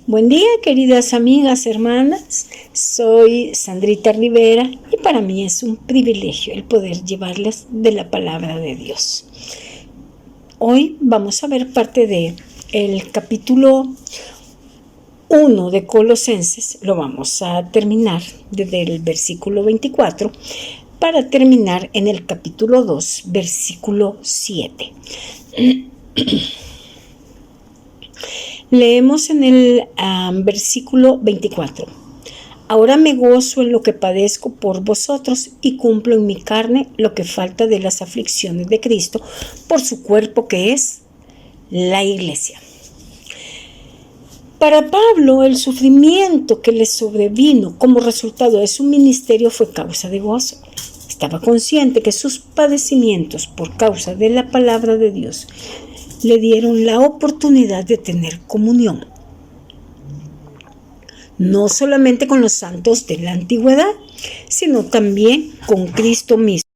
Buen día, queridas amigas, hermanas. Soy Sandrita Rivera y para mí es un privilegio el poder llevarles de la palabra de Dios. Hoy vamos a ver parte del capítulo 1 de Colosenses. Lo vamos a terminar desde el versículo 24 para terminar en el capítulo 2, versículo 7. Leemos en el versículo 24. Ahora me gozo en lo que padezco por vosotros y cumplo en mi carne lo que falta de las aflicciones de Cristo por su cuerpo que es la iglesia. Para Pablo, el sufrimiento que le sobrevino como resultado de su ministerio fue causa de gozo. Estaba consciente que sus padecimientos por causa de la palabra de Dios le dieron la oportunidad de tener comunión, no solamente con los santos de la antigüedad, sino también con Cristo mismo.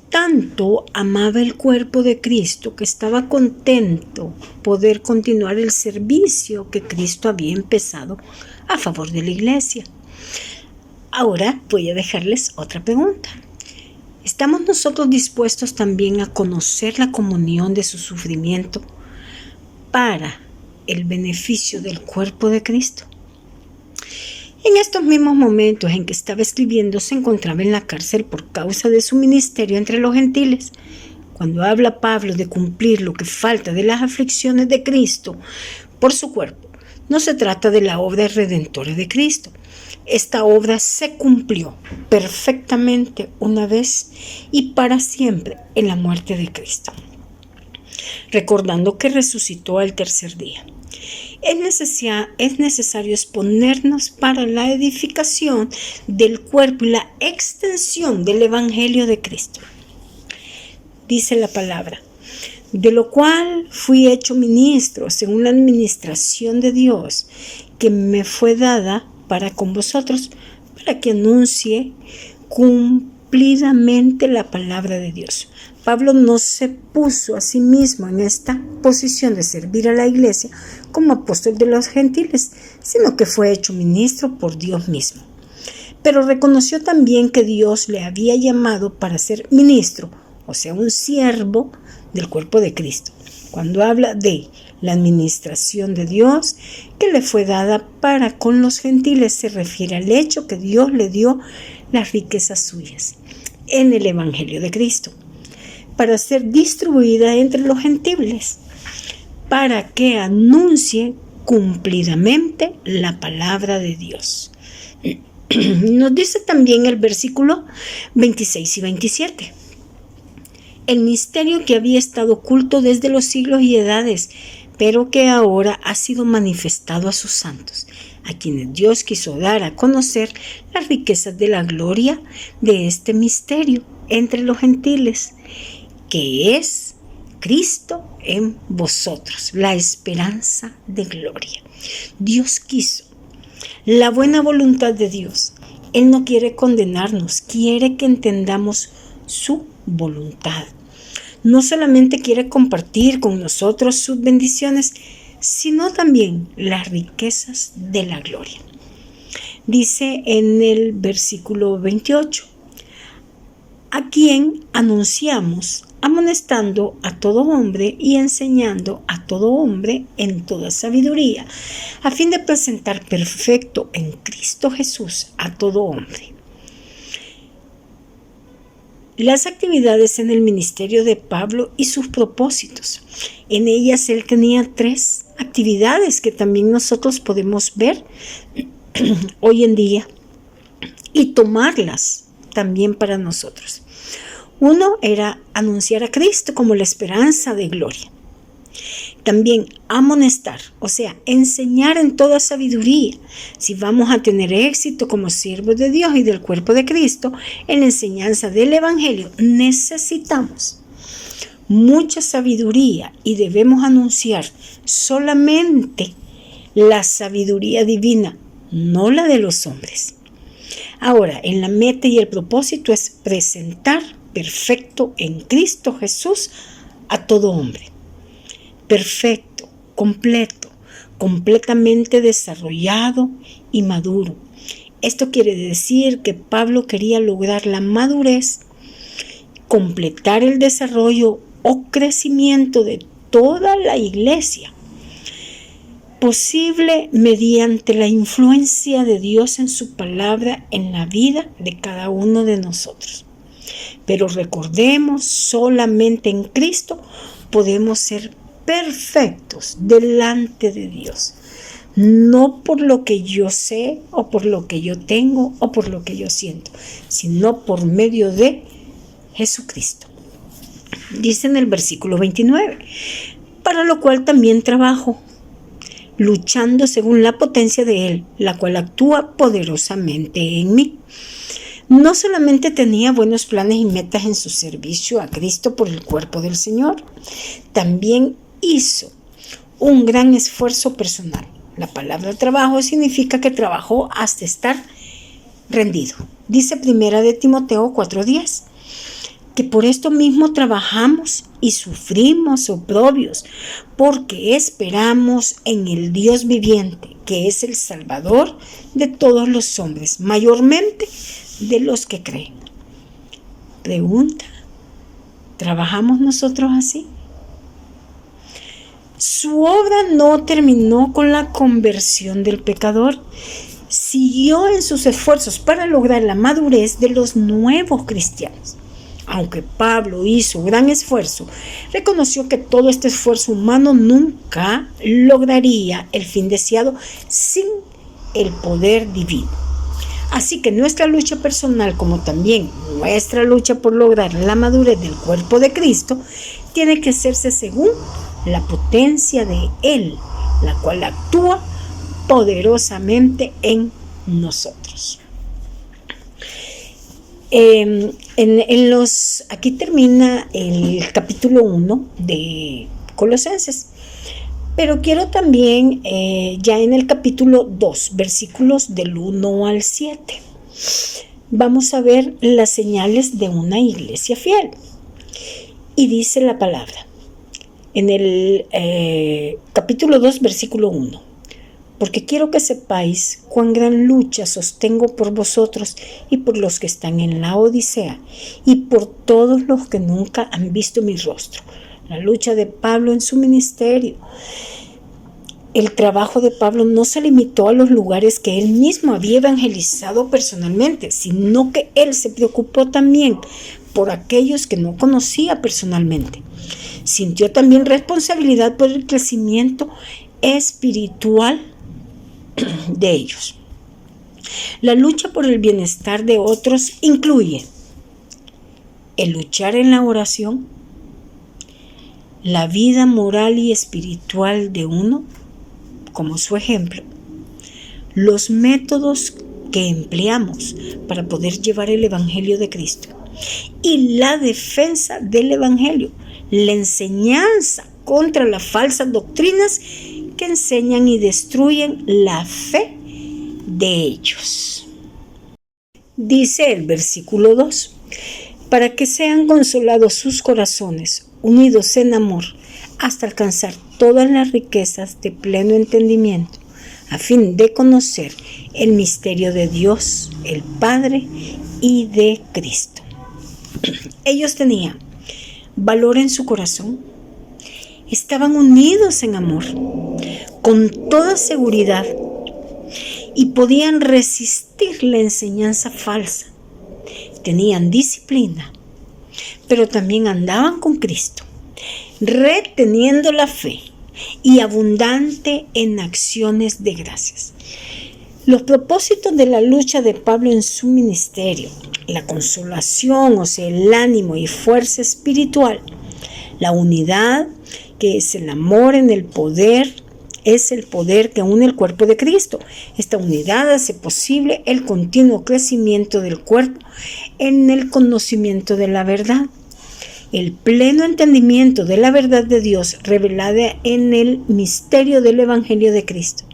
Tanto amaba el cuerpo de Cristo que estaba contento poder continuar el servicio que Cristo había empezado a favor de la iglesia. Ahora voy a dejarles otra pregunta. ¿Estamos nosotros dispuestos también a conocer la comunión de su sufrimiento para el beneficio del cuerpo de Cristo? En estos mismos momentos en que estaba escribiendo, se encontraba en la cárcel por causa de su ministerio entre los gentiles. Cuando habla Pablo de cumplir lo que falta de las aflicciones de Cristo por su cuerpo, no se trata de la obra redentora de Cristo. Esta obra se cumplió perfectamente una vez y para siempre en la muerte de Cristo, recordando que resucitó al tercer día. Es necesario exponernos para la edificación del cuerpo y la extensión del Evangelio de Cristo. Dice la palabra, de lo cual fui hecho ministro según la administración de Dios que me fue dada para con vosotros, para que anuncie cumplidamente la palabra de Dios. Pablo no se puso a sí mismo en esta posición de servir a la iglesia como apóstol de los gentiles, sino que fue hecho ministro por Dios mismo. Pero reconoció también que Dios le había llamado para ser ministro, o sea, un siervo del cuerpo de Cristo. Cuando habla de la administración de Dios que le fue dada para con los gentiles, se refiere al hecho que Dios le dio las riquezas suyas en el Evangelio de Cristo para ser distribuida entre los gentiles, para que anuncie cumplidamente la palabra de Dios. Nos dice también el versículo 26 y 27. El misterio que había estado oculto desde los siglos y edades, pero que ahora ha sido manifestado a sus santos, a quienes Dios quiso dar a conocer las riquezas de la gloria de este misterio entre los gentiles, que es Cristo en vosotros, la esperanza de gloria. Dios quiso, la buena voluntad de Dios. Él no quiere condenarnos, quiere que entendamos su voluntad. No solamente quiere compartir con nosotros sus bendiciones, sino también las riquezas de la gloria. Dice en el versículo 28, a quien anunciamos, amonestando a todo hombre y enseñando a todo hombre en toda sabiduría, a fin de presentar perfecto en Cristo Jesús a todo hombre. Las actividades en el ministerio de Pablo y sus propósitos. En ellas él tenía 3 actividades que también nosotros podemos ver hoy en día y tomarlas también para nosotros. Uno era anunciar a Cristo como la esperanza de gloria. También amonestar, o sea, enseñar en toda sabiduría. Si vamos a tener éxito como siervos de Dios y del cuerpo de Cristo en la enseñanza del Evangelio, necesitamos mucha sabiduría y debemos anunciar solamente la sabiduría divina, no la de los hombres. Ahora, en la meta y el propósito es presentar perfecto en Cristo Jesús a todo hombre. Perfecto, completo, completamente desarrollado y maduro. Esto quiere decir que Pablo quería lograr la madurez, completar el desarrollo o crecimiento de toda la iglesia, posible mediante la influencia de Dios en su palabra en la vida de cada uno de nosotros. Pero recordemos, solamente en Cristo podemos ser perfectos delante de Dios. No por lo que yo sé o por lo que yo tengo o por lo que yo siento, sino por medio de Jesucristo. Dice en el versículo 29, para lo cual también trabajo, luchando según la potencia de Él, la cual actúa poderosamente en mí. No solamente tenía buenos planes y metas en su servicio a Cristo por el cuerpo del Señor, también hizo un gran esfuerzo personal. La palabra trabajo significa que trabajó hasta estar rendido. Dice 1 de Timoteo 4:10, que por esto mismo trabajamos y sufrimos oprobios, porque esperamos en el Dios viviente, que es el Salvador de todos los hombres, mayormente de los que creen. Pregunta, ¿trabajamos nosotros así? Su obra no terminó con la conversión del pecador. Siguió en sus esfuerzos para lograr la madurez de los nuevos cristianos. Aunque Pablo hizo gran esfuerzo, reconoció que todo este esfuerzo humano nunca lograría el fin deseado sin el poder divino. Así que nuestra lucha personal, como también nuestra lucha por lograr la madurez del cuerpo de Cristo, tiene que hacerse según la potencia de Él, la cual actúa poderosamente en nosotros. Aquí termina el capítulo 1 de Colosenses, pero quiero también ya en el capítulo 2, versículos del 1 al 7, vamos a ver las señales de una iglesia fiel. Y dice la palabra, en el capítulo 2, versículo 1, porque quiero que sepáis cuán gran lucha sostengo por vosotros y por los que están en la Odisea y por todos los que nunca han visto mi rostro. La lucha de Pablo en su ministerio. El trabajo de Pablo no se limitó a los lugares que él mismo había evangelizado personalmente, sino que él se preocupó también por aquellos que no conocía personalmente. Sintió también responsabilidad por el crecimiento espiritual de ellos. La lucha por el bienestar de otros incluye el luchar en la oración, la vida moral y espiritual de uno, como su ejemplo, los métodos que empleamos para poder llevar el Evangelio de Cristo y la defensa del Evangelio, la enseñanza contra las falsas doctrinas que enseñan y destruyen la fe de ellos. Dice el versículo 2, para que sean consolados sus corazones, unidos en amor, hasta alcanzar todas las riquezas de pleno entendimiento, a fin de conocer el misterio de Dios, el Padre y de Cristo. Ellos tenían valor en su corazón, estaban unidos en amor, con toda seguridad, y podían resistir la enseñanza falsa. Tenían disciplina, pero también andaban con Cristo, reteniendo la fe y abundante en acciones de gracias. Los propósitos de la lucha de Pablo en su ministerio, la consolación, o sea, el ánimo y fuerza espiritual, la unidad, que es el amor en el poder, es el poder que une el cuerpo de Cristo. Esta unidad hace posible el continuo crecimiento del cuerpo en el conocimiento de la verdad. El pleno entendimiento de la verdad de Dios revelada en el misterio del Evangelio de Cristo.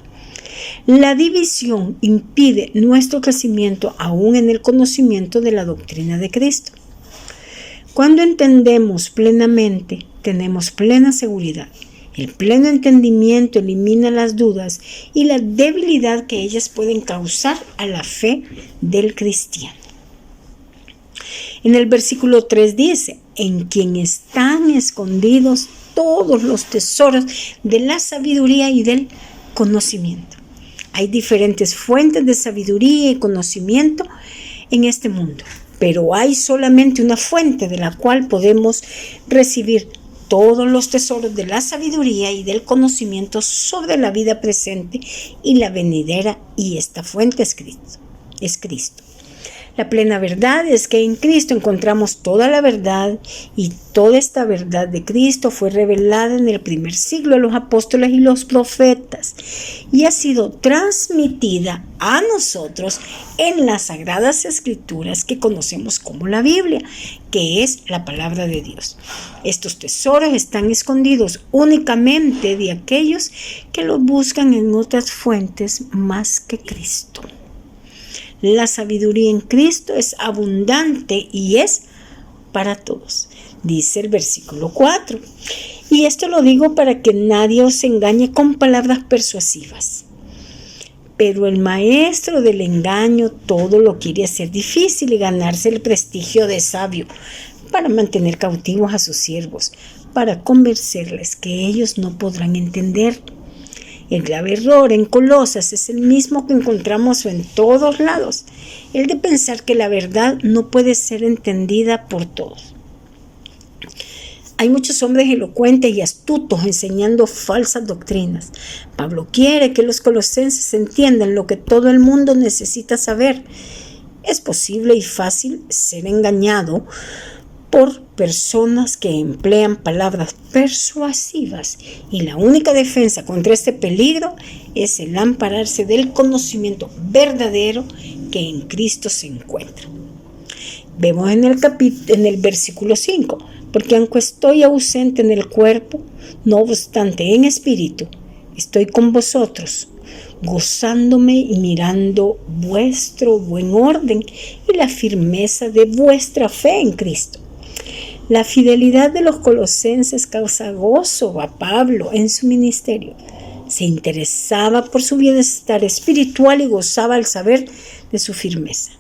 La división impide nuestro crecimiento aún en el conocimiento de la doctrina de Cristo. Cuando entendemos plenamente, tenemos plena seguridad. El pleno entendimiento elimina las dudas y la debilidad que ellas pueden causar a la fe del cristiano. En el versículo 3 dice: en quien están escondidos todos los tesoros de la sabiduría y del conocimiento. Hay diferentes fuentes de sabiduría y conocimiento en este mundo, pero hay solamente una fuente de la cual podemos recibir todos los tesoros de la sabiduría y del conocimiento sobre la vida presente y la venidera, y esta fuente es Cristo. La plena verdad es que en Cristo encontramos toda la verdad, y toda esta verdad de Cristo fue revelada en el primer siglo a los apóstoles y los profetas y ha sido transmitida a nosotros en las sagradas escrituras que conocemos como la Biblia, que es la palabra de Dios. Estos tesoros están escondidos únicamente de aquellos que los buscan en otras fuentes más que Cristo. La sabiduría en Cristo es abundante y es para todos, dice el versículo 4. Y esto lo digo para que nadie os engañe con palabras persuasivas. Pero el maestro del engaño todo lo quiere hacer difícil y ganarse el prestigio de sabio para mantener cautivos a sus siervos, para convencerles que ellos no podrán entender. El grave error en Colosas es el mismo que encontramos en todos lados, el de pensar que la verdad no puede ser entendida por todos. Hay muchos hombres elocuentes y astutos enseñando falsas doctrinas. Pablo quiere que los colosenses entiendan lo que todo el mundo necesita saber. Es posible y fácil ser engañado por personas que emplean palabras persuasivas, y la única defensa contra este peligro es el ampararse del conocimiento verdadero que en Cristo se encuentra. Vemos en el versículo 5: porque aunque estoy ausente en el cuerpo, no obstante en espíritu estoy con vosotros, gozándome y mirando vuestro buen orden y la firmeza de vuestra fe en Cristo. La fidelidad de los colosenses causa gozo a Pablo en su ministerio. Se interesaba por su bienestar espiritual y gozaba al saber de su firmeza.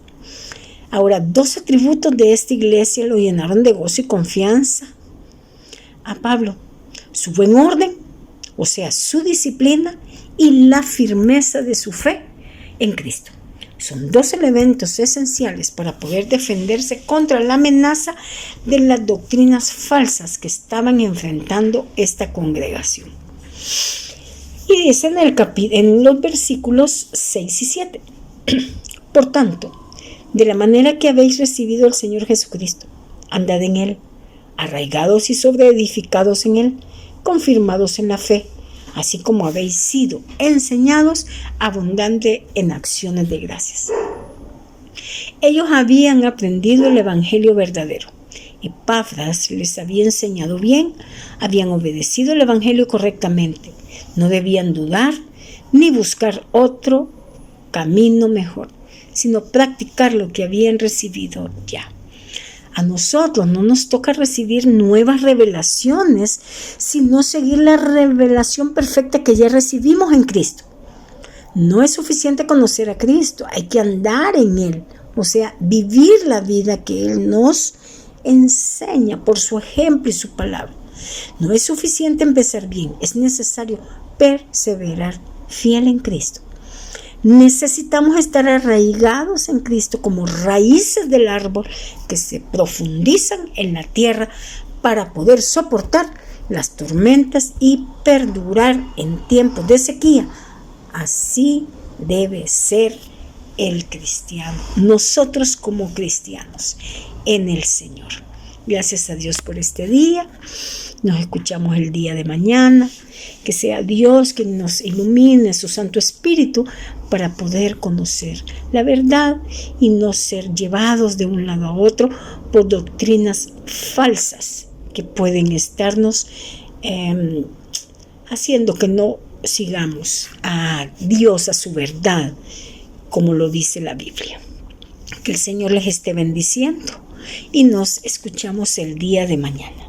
Ahora, 2 atributos de esta iglesia lo llenaron de gozo y confianza a Pablo: su buen orden, o sea, su disciplina, y la firmeza de su fe en Cristo. Son 2 elementos esenciales para poder defenderse contra la amenaza de las doctrinas falsas que estaban enfrentando esta congregación. Y dice en los versículos 6 y 7: por tanto, de la manera que habéis recibido al Señor Jesucristo, andad en Él, arraigados y sobreedificados en Él, confirmados en la fe, así como habéis sido enseñados, abundante en acciones de gracias. Ellos habían aprendido el evangelio verdadero. Epafras les había enseñado bien, habían obedecido el evangelio correctamente. No debían dudar ni buscar otro camino mejor, sino practicar lo que habían recibido ya. A nosotros no nos toca recibir nuevas revelaciones, sino seguir la revelación perfecta que ya recibimos en Cristo. No es suficiente conocer a Cristo, hay que andar en Él, o sea, vivir la vida que Él nos enseña por su ejemplo y su palabra. No es suficiente empezar bien, es necesario perseverar fiel en Cristo. Necesitamos estar arraigados en Cristo como raíces del árbol que se profundizan en la tierra para poder soportar las tormentas y perdurar en tiempos de sequía. Así debe ser el cristiano, nosotros como cristianos en el Señor. Gracias a Dios por este día. Nos escuchamos el día de mañana. Que sea Dios quien nos ilumine, su Santo Espíritu, para poder conocer la verdad y no ser llevados de un lado a otro por doctrinas falsas que pueden estarnos haciendo que no sigamos a Dios, a su verdad, como lo dice la Biblia. Que el Señor les esté bendiciendo y nos escuchamos el día de mañana.